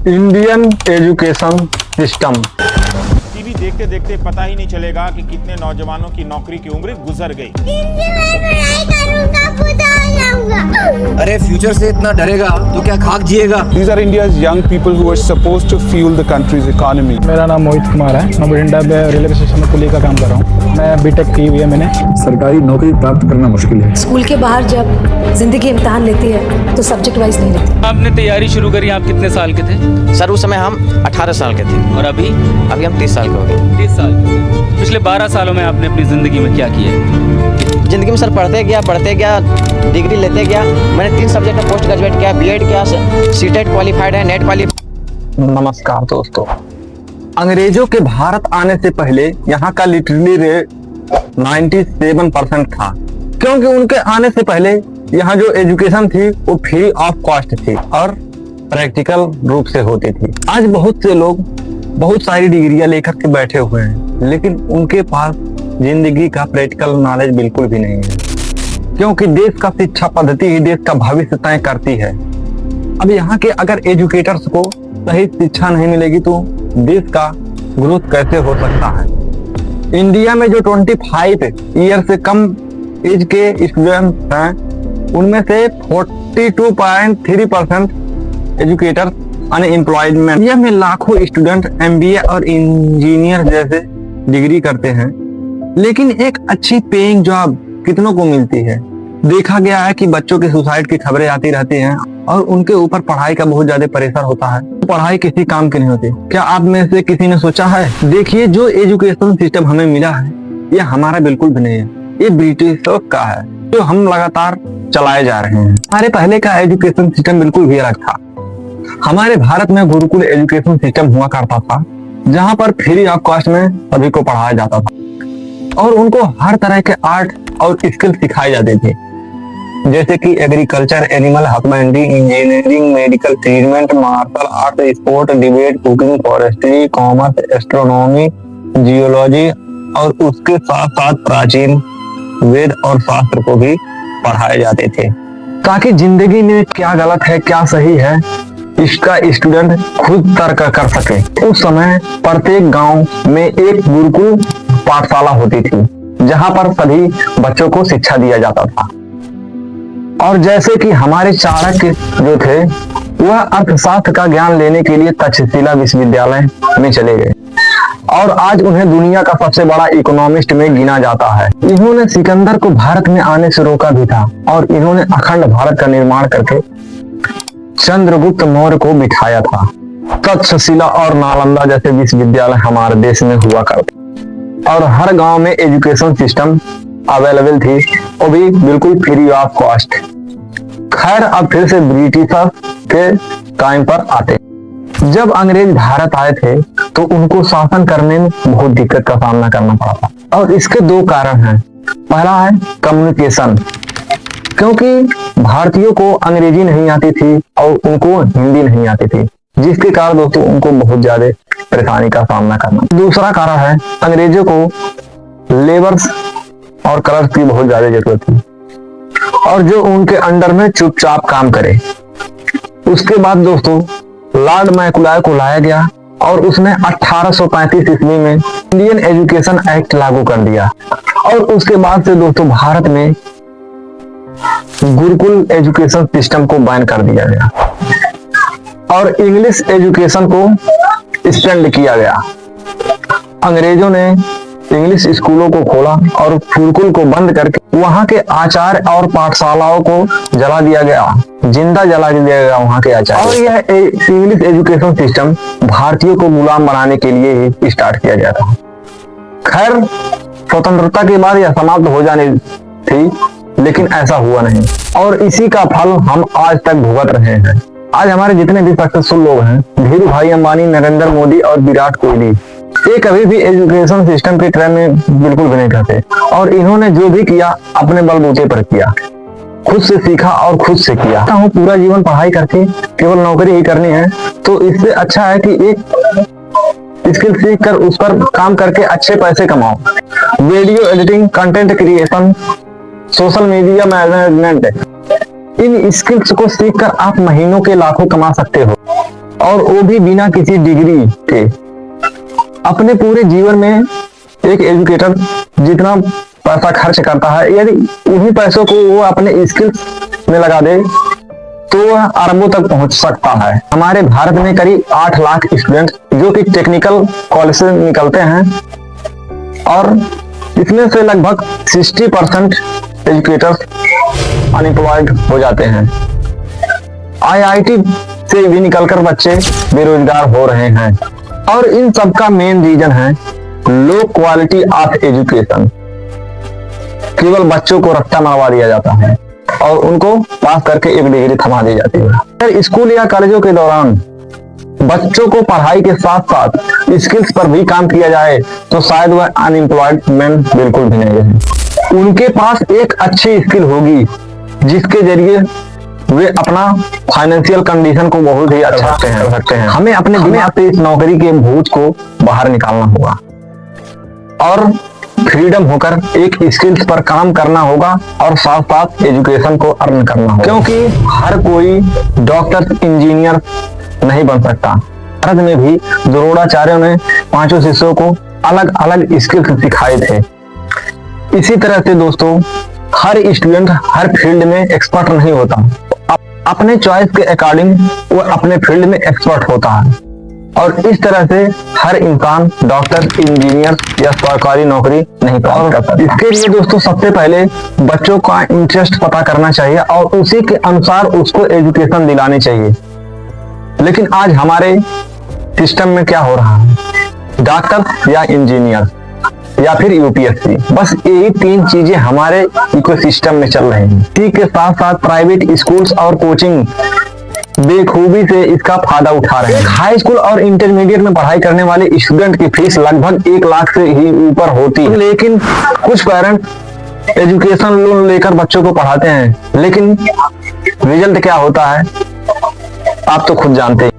Indian education system. TV देखते देखते पता ही नहीं चलेगा कि कितने नौजवानों की नौकरी की उम्र गुजर गई। अरे फ्यूचर से इतना डरेगा तो क्या खाक जिएगा। These are India's young people who are supposed to fuel the country's economy. मेरा नाम मोहित कुमार है। मैं बठिंडा में रेलवे स्टेशन में कुली का काम कर रहा हूँ। मैं बीटेक की हुई है मैंने। सरकारी नौकरी प्राप्त करना मुश्किल है। स्कूल के बाहर जब जिंदगी इम्तिहान लेती है तो सब्जेक्ट वाइज नहीं लेती। आपने तैयारी शुरू करी, आप कितने साल के थे? सर उस समय हम 18 साल के थे। और अभी हम 30 साल के हो गए। 30 साल। पिछले 12 सालों में आपने अपनी ज़िंदगी में क्या किया है? ज़िंदगी में सर पढ़ते गया, डिग्री लेते गया। मैंने 3 सब्जेक्ट में पोस्ट ग्रेजुएट किया, बीएड किया, सीटेट क्वालिफाइड है, नेट क्वालिफाइड। नमस्कार दोस्तों। अंग्रेजों के भारत आने से पहले यहाँ का लिटरेसी रेट 97% था, क्योंकि उनके आने से पहले यहाँ जो एजुकेशन थी वो फ्री ऑफ कॉस्ट थी और प्रैक्टिकल रूप से होती थी। आज बहुत से लोग बहुत सारी डिग्रियां लेकर के बैठे हुए हैं, लेकिन उनके पास जिंदगी का प्रैक्टिकल नॉलेज बिल्कुल भी नहीं है, क्योंकि देश का शिक्षा पद्धति ही देश का भविष्य तय करती है। अब यहाँ के अगर एजुकेटर्स को सही शिक्षा नहीं मिलेगी तो देश का ग्रोथ कैसे हो सकता है। इंडिया में जो 25 ईयर से कम एज के स्टूडेंट हैं, उनमें से 42.3% एजुकेटर अनएम्प्लॉयमेंट। इंडिया में लाखों स्टूडेंट एमबीए और इंजीनियर जैसे डिग्री करते हैं, लेकिन एक अच्छी पेइंग जॉब कितनों को मिलती है। देखा गया है कि बच्चों के सुसाइड की खबरें आती रहती हैं और उनके ऊपर पढ़ाई का बहुत ज्यादा प्रेशर होता है। पढ़ाई किसी काम की नहीं होती। क्या आप में से किसी ने सोचा है? देखिए, जो एजुकेशन सिस्टम हमें मिला है ये हमारा बिल्कुल भी नहीं है, ये ब्रिटिशों का है जो हम लगातार चलाए जा रहे हैं। हमारे पहले का एजुकेशन सिस्टम बिल्कुल भी अलग था। हमारे भारत में गुरुकुल एजुकेशन सिस्टम हुआ करता था, जहाँ पर फ्री ऑफ कॉस्ट में सभी को पढ़ाया जाता था और उनको हर तरह के आर्ट और स्किल सिखाए जाते थे, जैसे कि agriculture, animal husbandry, engineering, medical treatment, martial art, sport, debate, cooking, forestry, commerce, astronomy, geology और उसके साथ साथ प्राचीन वेद और शास्त्र को भी पढ़ाए जाते थे, ताकि जिंदगी में क्या गलत है क्या सही है इसका स्टूडेंट खुद तर्क कर सके। उस समय प्रत्येक गांव में एक गुरुकुल पाठशाला होती थी, जहां पर सभी बच्चों को शिक्षा दिया जाता था। और जैसे कि हमारे चाणक्य जो थे वह अर्थशास्त्र का ज्ञान लेने के लिए तक्षशिला विश्वविद्यालय में चले गए और आज उन्हें दुनिया का सबसे बड़ा इकोनॉमिस्ट में गिना जाता है। इन्होंने सिकंदर को भारत में आने से रोका भी था और इन्होंने अखंड भारत का निर्माण करके चंद्रगुप्त मौर्य को बिठाया था। तक्षशिला और नालंदा जैसे विश्वविद्यालय हमारे देश में हुआ करते और हर गांव में एजुकेशन सिस्टम अवेलेबल थी, वो भी बिल्कुल फ्री ऑफ कॉस्ट। खैर, अब फिर से ब्रिटिशर्स के टाइम पर आते। जब अंग्रेज भारत आए थे तो उनको शासन करने में बहुत दिक्कत का सामना करना पड़ा था और इसके 2 कारण हैं। पहला है कम्युनिकेशन, क्योंकि भारतीयों को अंग्रेजी नहीं आती थी और उनको हिंदी नहीं आती थी, जिसके कारण दोस्तों उनको बहुत ज्यादा परेशानी का सामना करना। दूसरा कारण है अंग्रेजों को लेबर्स और क्लर्क की बहुत ज्यादा जरूरत थी और जो उनके अंडर में चुपचाप काम करे। उसके बाद दोस्तों लॉर्ड मैकुलाय को लाया गया और उसने 1835 ईस्वी में इंडियन एजुकेशन एक्ट लागू कर दिया और उसके बाद से दोस्तों भारत में गुरुकुल एजुकेशन सिस्टम को बैन कर दिया गया और इंग्लिश एजुकेशन को स्टैंड किया गया। अंग्रेजों ने इंग्लिश स्कूलों को खोला और गुरुकुल को बंद करके वहां के आचार्य और पाठशालाओं को जला दिया गया, जिंदा जला दिया गया वहां के आचार्य। और यह इंग्लिश एजुकेशन सिस्टम भारतीयों को गुलाम बनाने के लिए ही स्टार्ट किया गया था। खैर, स्वतंत्रता के बाद यह समाप्त हो जानी थी, लेकिन ऐसा हुआ नहीं और इसी का फल हम आज तक भुगत रहे हैं। आज हमारे जितने भी सक्सेसफुल लोग हैं, धीरू भाई अंबानी, नरेंद्र मोदी और विराट कोहली, ये कभी भी एजुकेशन सिस्टम के ट्रेंड में बिल्कुल भी नहीं करते और इन्होंने जो भी किया अपने बलबूते पर किया, खुद से सीखा और खुद से किया। हूँ पूरा जीवन पढ़ाई करके केवल नौकरी ही करनी है तो इससे अच्छा है कि एक स्किल सीख कर उस पर काम करके अच्छे पैसे कमाओ। Video editing, content creation, social media management, इन स्किल्स को सीखकर आप महीनों के लाखों कमा सकते हो। और वो भी बिना किसी डिग्री के। अपने पूरे जीवन में एक एजुकेटर जितना पैसा खर्च करता है, यदि उन्हीं पैसों को वो अपने स्किल्स में लगा दे तो वह अरबों तक पहुंच सकता है। हमारे भारत में करीब 8 लाख स्टूडेंट जो कि टेक्निकल कॉलेज से निकलते हैं और इसमें से लगभग 60% एजुकेटर्स अनएम्प्लॉयड हो जाते हैं। IIT से भी निकलकर बच्चे बेरोजगार हो रहे हैं और इन सब का मेन रीजन है लो क्वालिटी ऑफ एजुकेशन। केवल बच्चों को रट्टा मारवा दिया जाता है और उनको पास करके एक डिग्री थमा दी जाती है। अगर स्कूल या कॉलेजों के दौरान बच्चों को पढ़ाई के साथ साथ स्किल्स पर भी काम किया जाए तो शायद वह अनएम्प्लॉयमेंट बिल्कुल भी नहीं रहे। उनके पास एक अच्छी स्किल होगी जिसके जरिए वे अपना फाइनेंशियल कंडीशन को बहुत ही अच्छा कर सकते हैं। हमें अपने दिमाग से इस नौकरी के भूत को बाहर निकालना होगा और फ्रीडम होकर एक स्किल्स पर काम करना होगा और साथ साथ एजुकेशन को अर्न करना होगा, क्योंकि हर कोई डॉक्टर इंजीनियर नहीं बन सकता। भारत में भी द्रोणाचार्य ने 5 शिष्यों को अलग अलग स्किल्स सिखाए थे। इसी तरह से दोस्तों हर स्टूडेंट हर फील्ड में एक्सपर्ट नहीं होता, अपने चॉइस के अकॉर्डिंग वो अपने फील्ड में एक्सपर्ट होता है और इस तरह से हर इंसान डॉक्टर इंजीनियर या सरकारी नौकरी नहीं प्राप्त कर सकता। इसके लिए दोस्तों सबसे पहले बच्चों का इंटरेस्ट पता करना चाहिए और उसी के अनुसार उसको एजुकेशन दिलानी चाहिए। लेकिन आज हमारे सिस्टम में क्या हो रहा है, डॉक्टर या इंजीनियर या फिर यूपीएससी, बस यही 3 चीजें हमारे इकोसिस्टम में चल रही हैं। इसी के साथ साथ प्राइवेट स्कूल्स और कोचिंग बेखूबी से इसका फायदा उठा रहे हैं। हाई स्कूल और इंटरमीडिएट में पढ़ाई करने वाले स्टूडेंट की फीस लगभग 1 लाख से ही ऊपर होती है। लेकिन कुछ पेरेंट्स एजुकेशन लोन लेकर बच्चों को पढ़ाते हैं, लेकिन रिजल्ट क्या होता है आप तो खुद जानते हैं।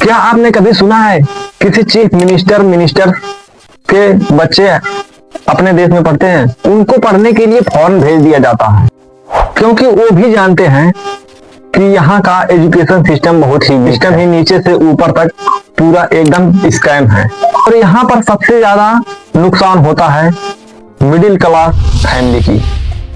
क्या आपने कभी सुना है किसी चीफ मिनिस्टर के बच्चे अपने देश में पढ़ते हैं? उनको पढ़ने के लिए फॉरेन भेज दिया जाता है, क्योंकि वो भी जानते हैं कि यहाँ का एजुकेशन सिस्टम बहुत ही नीचे से ऊपर तक पूरा एकदम स्कैम है। और यहाँ पर सबसे ज्यादा नुकसान होता है मिडिल क्लास फैमिली की,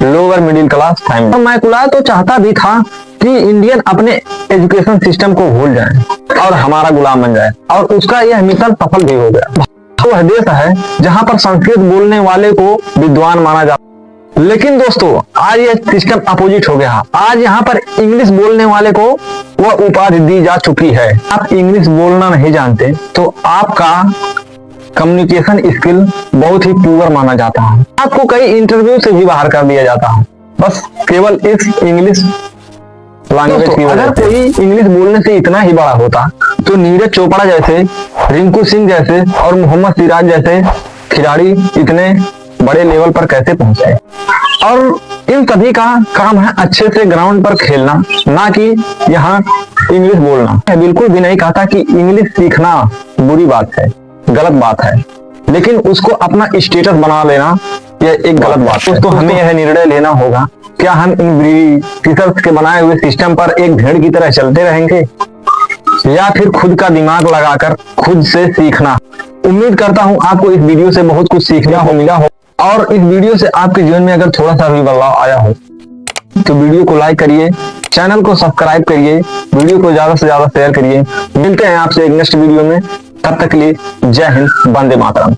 लोअर मिडिल क्लास फैमिली। तो मैकुला तो चाहता भी था कि इंडियन अपने एजुकेशन सिस्टम को भूल जाए और हमारा गुलाम बन जाए, और उसका यह मिशन सफल भी हो गया। वह देश है जहाँ पर संस्कृत बोलने वाले को विद्वान माना जाता है, लेकिन दोस्तों आज यह सिस्टम अपोजिट हो गया। आज यहाँ पर इंग्लिश बोलने वाले को वह उपाधि दी जा चुकी है। आप इंग्लिश बोलना नहीं जानते तो आपका कम्युनिकेशन स्किल बहुत ही पुअर माना जाता है। आपको कई इंटरव्यू से भी बाहर कर दिया जाता है, बस केवल इस इंग्लिश लैंग्वेज की वजह से। अगर कोई इंग्लिश बोलने से इतना ही बड़ा होता तो नीरज चोपड़ा जैसे, रिंकू सिंह जैसे और मोहम्मद सिराज जैसे खिलाड़ी इतने बड़े लेवल पर कैसे पहुंचे? और इन सभी का काम है अच्छे से ग्राउंड पर खेलना, ना कि यहाँ इंग्लिश बोलना। मैं बिल्कुल भी नहीं कहता कि इंग्लिश सीखना बुरी बात है, गलत बात है, लेकिन उसको अपना स्टेटस बना लेना यह एक गलत बात है। तो हमें यह निर्णय लेना होगा, क्या हम इन ब्रिटिशर्स के बनाए हुए सिस्टम पर एक भेड़ की तरह चलते रहेंगे या फिर खुद का दिमाग लगाकर खुद से सीखना। उम्मीद करता हूं आपको इस वीडियो से बहुत कुछ सीखने को मिला हो, और इस वीडियो से आपके जीवन में अगर थोड़ा सा भी बदलाव आया हो तो वीडियो को लाइक करिए, चैनल को सब्सक्राइब करिए, वीडियो को ज्यादा से ज्यादा शेयर करिए। मिलते हैं आपसे एक नेक्स्ट वीडियो में, तब तक के लिए जय हिंद, वंदे मातरम।